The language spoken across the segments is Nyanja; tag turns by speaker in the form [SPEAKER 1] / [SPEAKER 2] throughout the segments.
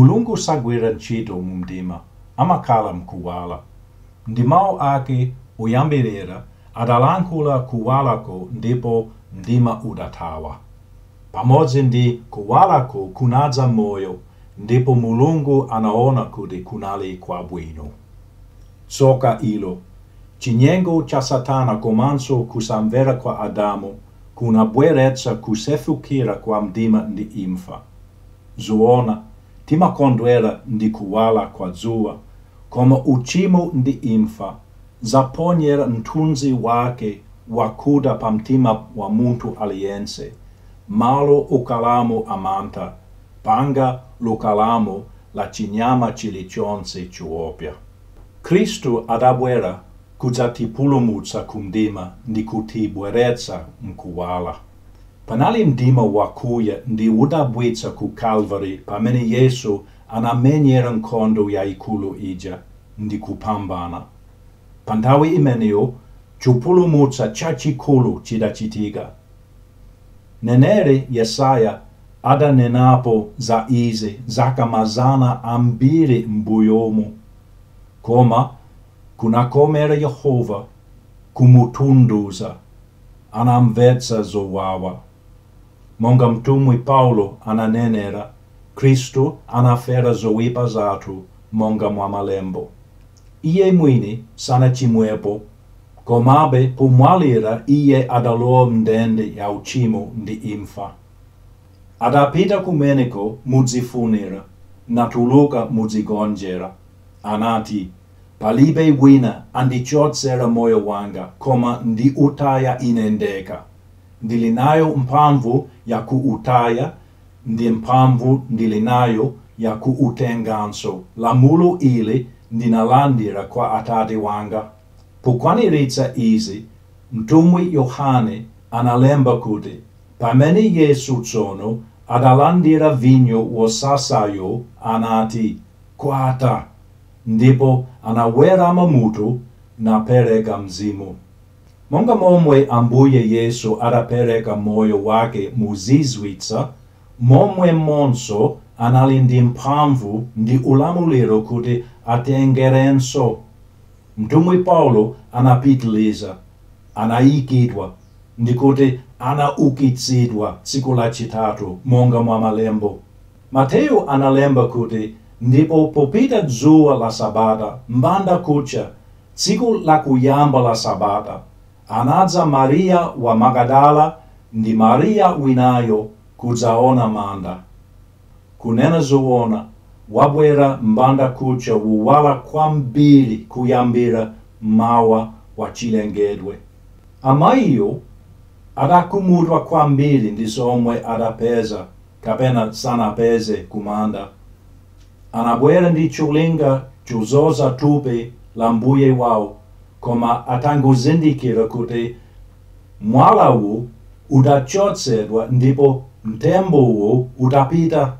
[SPEAKER 1] Mulungu sagwira ntchito mu mdima amakhala mkuwala. Mdimawo ake uyambirira adalankhula kuwalako ndipo mdima udathawa. Pamodzi ndi kuwalako kunadza moyo, ndipo Mulungu anaona kuti kunali kwabwino. Tsoka ilo, chinyengo cha Satana komanso kusamvera kwa Adamu kunabweretsa kusefukira kwa mdima ndi imfa. Zoona, timakondwera ndi kuwala kwa dzuwa, koma uchimo ndi imfa zaponyera mthunzi wake wakuda pa mtima wa munthu aliyense, malo ukalamo amantha, panga lukalamo la chinyama chilichonse chiopya. Kristu adabwera kudzatipulumutsa kumdima ndi kutibweretsa mkuwala. Panali mdima wakuya ndi udabwitsa ku Calvary pamene Yesu anamenyera nkhondo yayikulu ija ndi kupambana. Pa nthawi imeneyo chipulumutso chachikulu chidachitika. Neneri Yesaya adanenapo za izi zaka mazana ambiri m'mbuyomu, koma kunakomera Yehova kumutunduza, anamvetsa zowawa. Monga mtumwi Paulo ananenera, Kristu anafera zoyipa zathu monga mwa malembo. Iye mwini sanachimwepo, komabe pomwalira iye adalowa mndende ya uchimo ndi imfa. Adapita kumeneko mudzifunira, natuluka mudzigonjera. Anati, palibe wina andichotsera moyo wanga, koma ndi utaya ine ndekha. Ndilinayo mphamvu ya kuutaya, ndi mphamvu ndilinayo ya kuutenganso. Lamulo ili ndinalandira kwa Atate wanga. Pokwaniritsa izi, mtumwi Yohane analemba kuti, pamene Yesu tsono adalandira vinyo wosasayo, anati, kwata, ndipo anawerama mutu napereka mzimu. Monga momwe Ambuye Yesu adapereka moyo wake muzizwitsa, momwe monso anali ndi mphamvu ndi ulamuliro kuti atengerenso. Mtumwi Paulo anapitiliza, anayikidwa, ndikuti anaukitsidwa tsiku lachitatu monga mwa malembo. Mateyu analemba kuti, ndipo popita dzuwa la Sabata, mbanda kucha, tsiku la kuyamba la Sabata, anadza Maria wa Magadala ndi Maria winayo kudzaona manda. Kunena zoona, wabwera mbanda kucha wuwala kwambiri kuyambira mawa wa chilengedwe. Amayiyo adakumudwa kwambiri ndi zomwe adapeza kapena sanapeze kumanda. Anabwera ndi cholinga chodzoza thupi la mbuye wawo, koma atangozindikira kuti mwalawu udachotsedwa ndipo mtembowo udapita.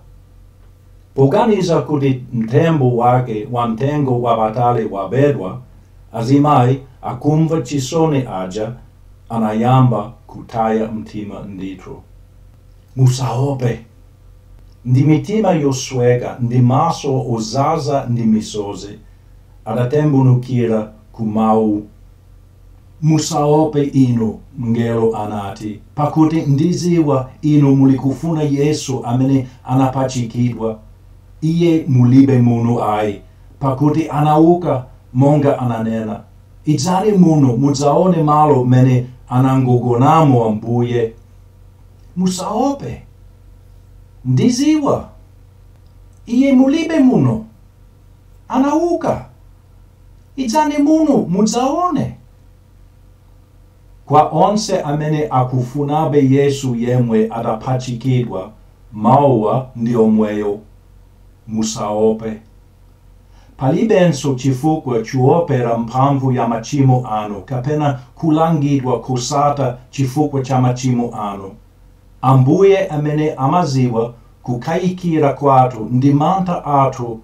[SPEAKER 1] Poganiza kuti mtembo wake wa mtengo wapatali wabedwa, azimayi akumva chisoni aja anayamba kutaya mtima ndithu. Musaope. Ndi mitima yosweka ndi maso ozaza ndi misozi adatembenukira kumawu. Musaope inu, mngelo anati, pakuti ndidziwa inu mulikufuna Yesu amene anapachikidwa. Iye mulibe muno ayi, pakuti anauka monga ananena. Idzani muno mudzaone malo mene anangogonamo Ambuye. Musaope. Ndidziwa. Iye mulibe muno. Anauka. Idzani muno mudzaone. Kwa onse amene akufunabe Yesu yemwe adapachikidwa, mawu ndi omweyo. Musaope. Palibenso chifukwa choopera mphamvu ya machimo anu, kapena kulangidwa kusata chifukwa cha machimo anu. Ambuye amene amadziwa kukayikira kwathu ndi mantha athu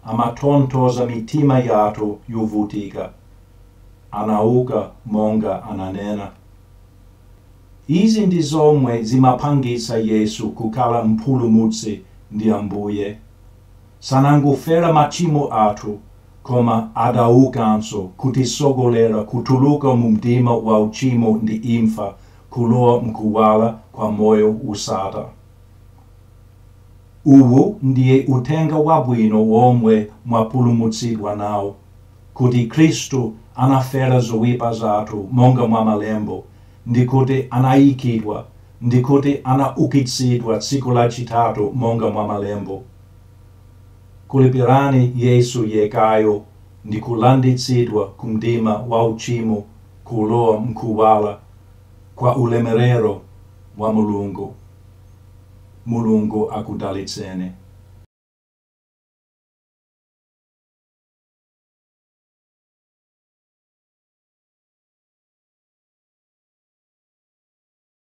[SPEAKER 1] amatonthoza mitima yathu yovutika. Anauka monga ananena. Izi ndi zomwe zimapangitsa Yesu kukhala mpulumutsi ndi Ambuye. sanangofera machimo athu, koma adaukanso kutisogolera kutuluka mumdima wa uchimo ndi imfa kulowa mkuwala kwa moyo usata. Uwu ndiye utenga wabwino womwe mwapulumutsidwa nawo, kuti Kristu anafera zoyipa zathu monga mwa malembo, ndikuti anayikidwa, ndikuti anaukitsidwa tsiku lachitatu monga mwa malembo. Kulipirani Yesu yekayo ndikulanditsidwa kumdima wa uchimo kulowa mkuwala kwa ulemerero wa Mulungu. Mulungu akudalitseni.